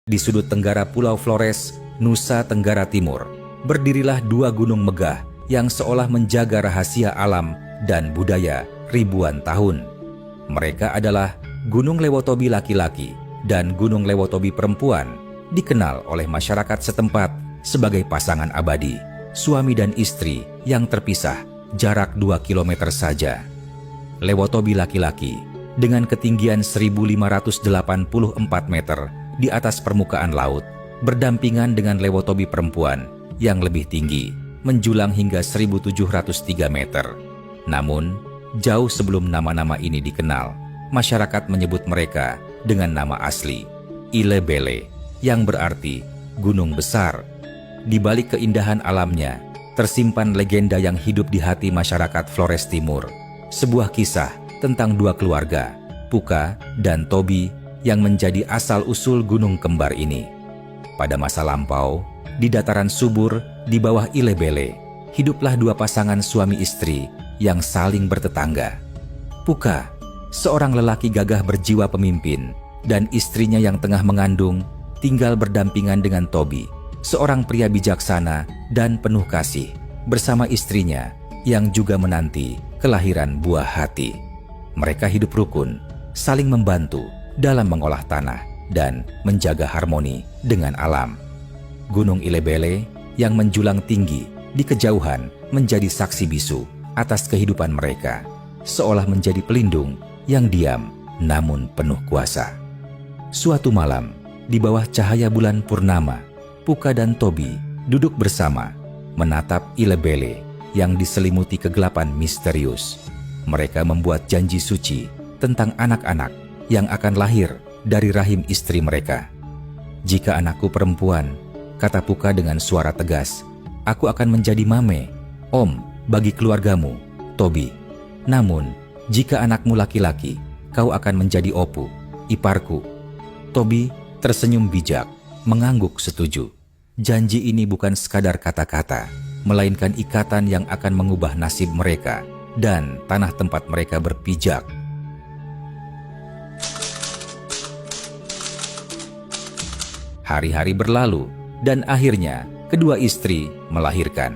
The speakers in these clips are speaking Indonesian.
Di sudut tenggara Pulau Flores, Nusa Tenggara Timur, berdirilah dua gunung megah yang seolah menjaga rahasia alam dan budaya ribuan tahun. Mereka adalah Gunung Lewotobi laki-laki dan Gunung Lewotobi perempuan, dikenal oleh masyarakat setempat sebagai pasangan abadi, suami dan istri yang terpisah jarak 2 km saja. Lewotobi laki-laki dengan ketinggian 1584 meter di atas permukaan laut, berdampingan dengan Lewotobi perempuan yang lebih tinggi, menjulang hingga 1703 meter. Namun, jauh sebelum nama-nama ini dikenal, masyarakat menyebut mereka dengan nama asli, Ilebele, yang berarti gunung besar. Di balik keindahan alamnya, tersimpan legenda yang hidup di hati masyarakat Flores Timur. Sebuah kisah tentang dua keluarga, Puka dan Tobi, yang menjadi asal-usul gunung kembar ini. Pada masa lampau, di dataran subur di bawah Ilebele, hiduplah dua pasangan suami istri yang saling bertetangga. Puka, seorang lelaki gagah berjiwa pemimpin, dan istrinya yang tengah mengandung, tinggal berdampingan dengan Tobi, seorang pria bijaksana dan penuh kasih, bersama istrinya yang juga menanti kelahiran buah hati. Mereka hidup rukun, saling membantu dalam mengolah tanah dan menjaga harmoni dengan alam. Gunung Ilebele yang menjulang tinggi di kejauhan menjadi saksi bisu atas kehidupan mereka, seolah menjadi pelindung yang diam namun penuh kuasa. Suatu malam, di bawah cahaya bulan purnama, Puka dan Tobi duduk bersama, menatap Ilebele yang diselimuti kegelapan misterius. Mereka membuat janji suci tentang anak-anak yang akan lahir dari rahim istri mereka. "Jika anakku perempuan," kata Puka dengan suara tegas, "aku akan menjadi mame, om, bagi keluargamu, Tobi. Namun, jika anakmu laki-laki, kau akan menjadi opu, iparku." Tobi tersenyum bijak, mengangguk setuju. Janji ini bukan sekadar kata-kata, melainkan ikatan yang akan mengubah nasib mereka dan tanah tempat mereka berpijak. Hari-hari berlalu, dan akhirnya kedua istri melahirkan.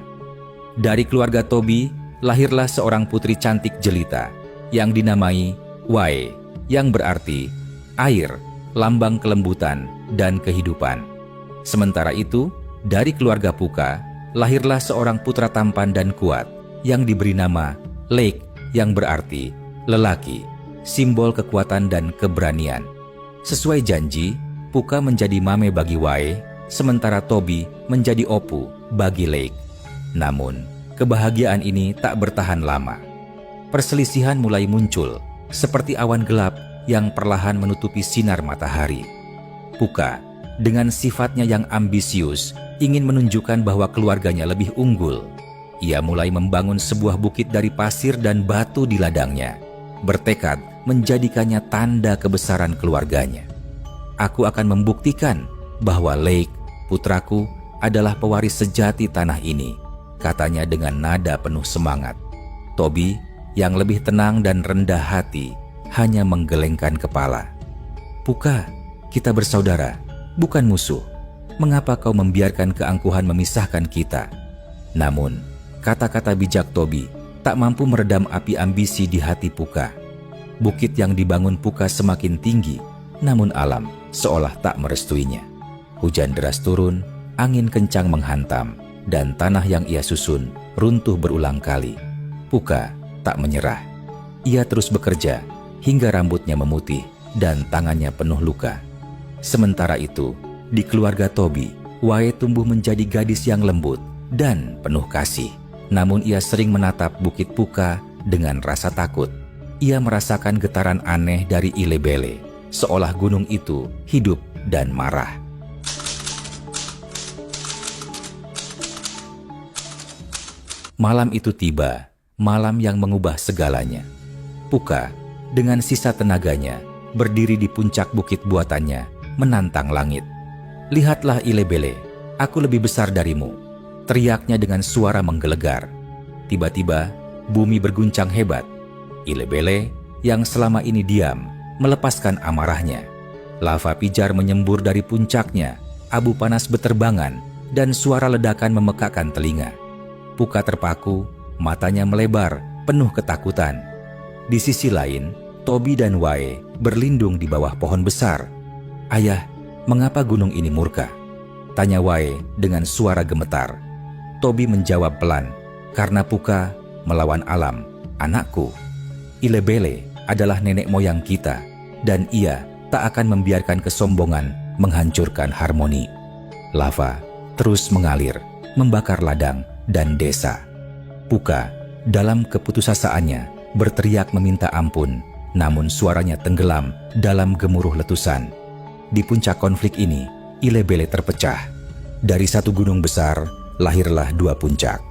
Dari keluarga Tobi, lahirlah seorang putri cantik jelita yang dinamai Wae, yang berarti air, lambang kelembutan dan kehidupan. Sementara itu, dari keluarga Puka, lahirlah seorang putra tampan dan kuat yang diberi nama Lake, yang berarti lelaki, simbol kekuatan dan keberanian. Sesuai janji, Puka menjadi mame bagi Wae, sementara Tobi menjadi opu bagi Lake. Namun, kebahagiaan ini tak bertahan lama. Perselisihan mulai muncul, seperti awan gelap yang perlahan menutupi sinar matahari. Puka, dengan sifatnya yang ambisius, ingin menunjukkan bahwa keluarganya lebih unggul. Ia mulai membangun sebuah bukit dari pasir dan batu di ladangnya, bertekad menjadikannya tanda kebesaran keluarganya. "Aku akan membuktikan bahwa Lake, putraku, adalah pewaris sejati tanah ini," katanya dengan nada penuh semangat. Tobi, yang lebih tenang dan rendah hati, hanya menggelengkan kepala. "Puka, kita bersaudara, bukan musuh. Mengapa kau membiarkan keangkuhan memisahkan kita?" Namun, kata-kata bijak Tobi tak mampu meredam api ambisi di hati Puka. Bukit yang dibangun Puka semakin tinggi, namun alam seolah tak merestuinya. Hujan deras turun, angin kencang menghantam, dan tanah yang ia susun runtuh berulang kali. Puka tak menyerah. Ia terus bekerja hingga rambutnya memutih dan tangannya penuh luka. Sementara itu, di keluarga Tobi, Wae tumbuh menjadi gadis yang lembut dan penuh kasih. Namun ia sering menatap bukit Puka dengan rasa takut. Ia merasakan getaran aneh dari Ilebele, seolah gunung itu hidup dan marah. Malam itu tiba, malam yang mengubah segalanya. Puka, dengan sisa tenaganya, berdiri di puncak bukit buatannya, menantang langit. "Lihatlah Ilebele, aku lebih besar darimu," teriaknya dengan suara menggelegar. Tiba-tiba, bumi berguncang hebat. Ilebele, yang selama ini diam, melepaskan amarahnya. Lava pijar menyembur dari puncaknya, abu panas beterbangan, dan suara ledakan memekakkan telinga. Puka terpaku, matanya melebar, penuh ketakutan. Di sisi lain, Toby dan Wae berlindung di bawah pohon besar. "Ayah, mengapa gunung ini murka?" tanya Wae dengan suara gemetar. Toby menjawab pelan, "Karena Puka melawan alam, anakku. Ilebele adalah nenek moyang kita, dan ia tak akan membiarkan kesombongan menghancurkan harmoni." Lava terus mengalir, membakar ladang dan desa. Puka dalam keputusasaannya berteriak meminta ampun, namun suaranya tenggelam dalam gemuruh letusan. Di puncak konflik ini, Ilebele terpecah. Dari satu gunung besar, lahirlah dua puncak.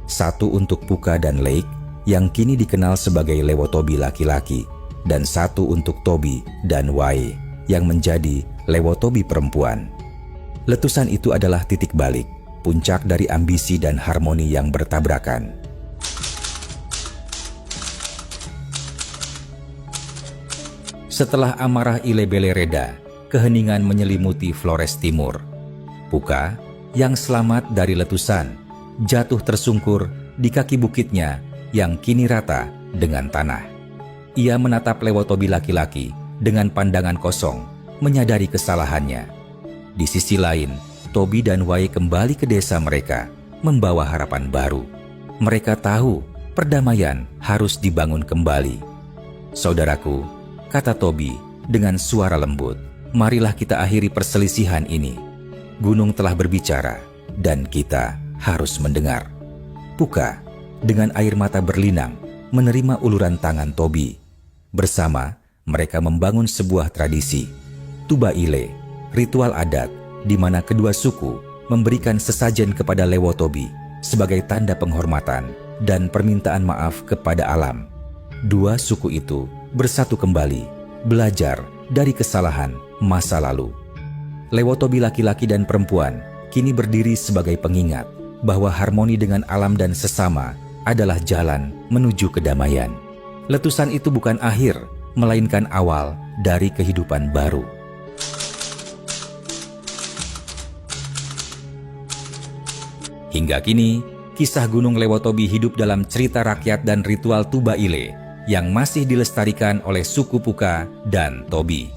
Satu untuk Puka dan Lake, yang kini dikenal sebagai Lewotobi laki-laki, dan satu untuk Toby dan Wae, yang menjadi Lewotobi perempuan. Letusan itu adalah titik balik, puncak dari ambisi dan harmoni yang bertabrakan. Setelah amarah Ilebele reda, keheningan menyelimuti Flores Timur. Puka, yang selamat dari letusan, jatuh tersungkur di kaki bukitnya yang kini rata dengan tanah. Ia menatap Lewotobi laki-laki dengan pandangan kosong, menyadari kesalahannya. Di sisi lain, Toby dan Wae kembali ke desa mereka, membawa harapan baru. Mereka tahu perdamaian harus dibangun kembali. "Saudaraku," kata Toby dengan suara lembut, "marilah kita akhiri perselisihan ini. Gunung telah berbicara, dan kita harus mendengar." Puka, dengan air mata berlinang, menerima uluran tangan Toby. Bersama, mereka membangun sebuah tradisi, Tuba Ile, ritual adat di mana kedua suku memberikan sesajen kepada Lewotobi sebagai tanda penghormatan dan permintaan maaf kepada alam. Dua suku itu bersatu kembali, belajar dari kesalahan masa lalu. Lewotobi laki-laki dan perempuan kini berdiri sebagai pengingat bahwa harmoni dengan alam dan sesama adalah jalan menuju kedamaian. Letusan itu bukan akhir, melainkan awal dari kehidupan baru. Hingga kini, kisah Gunung Lewotobi hidup dalam cerita rakyat dan ritual Tuba Ile yang masih dilestarikan oleh suku Puka dan Toby.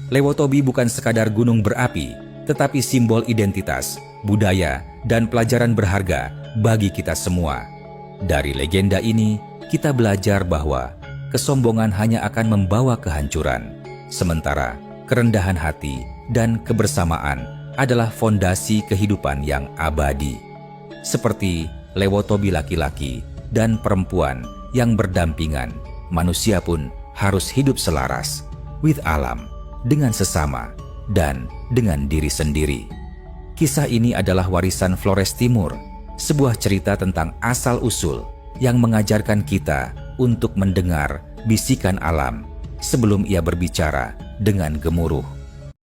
Lewotobi bukan sekadar gunung berapi, tetapi simbol identitas, budaya, dan pelajaran berharga bagi kita semua. Dari legenda ini, kita belajar bahwa kesombongan hanya akan membawa kehancuran, sementara kerendahan hati dan kebersamaan adalah fondasi kehidupan yang abadi. Seperti Lewotobi laki-laki dan perempuan yang berdampingan, manusia pun harus hidup selaras with alam, dengan sesama, dan dengan diri sendiri. Kisah ini adalah warisan Flores Timur, sebuah cerita tentang asal-usul yang mengajarkan kita untuk mendengar bisikan alam sebelum ia berbicara dengan gemuruh.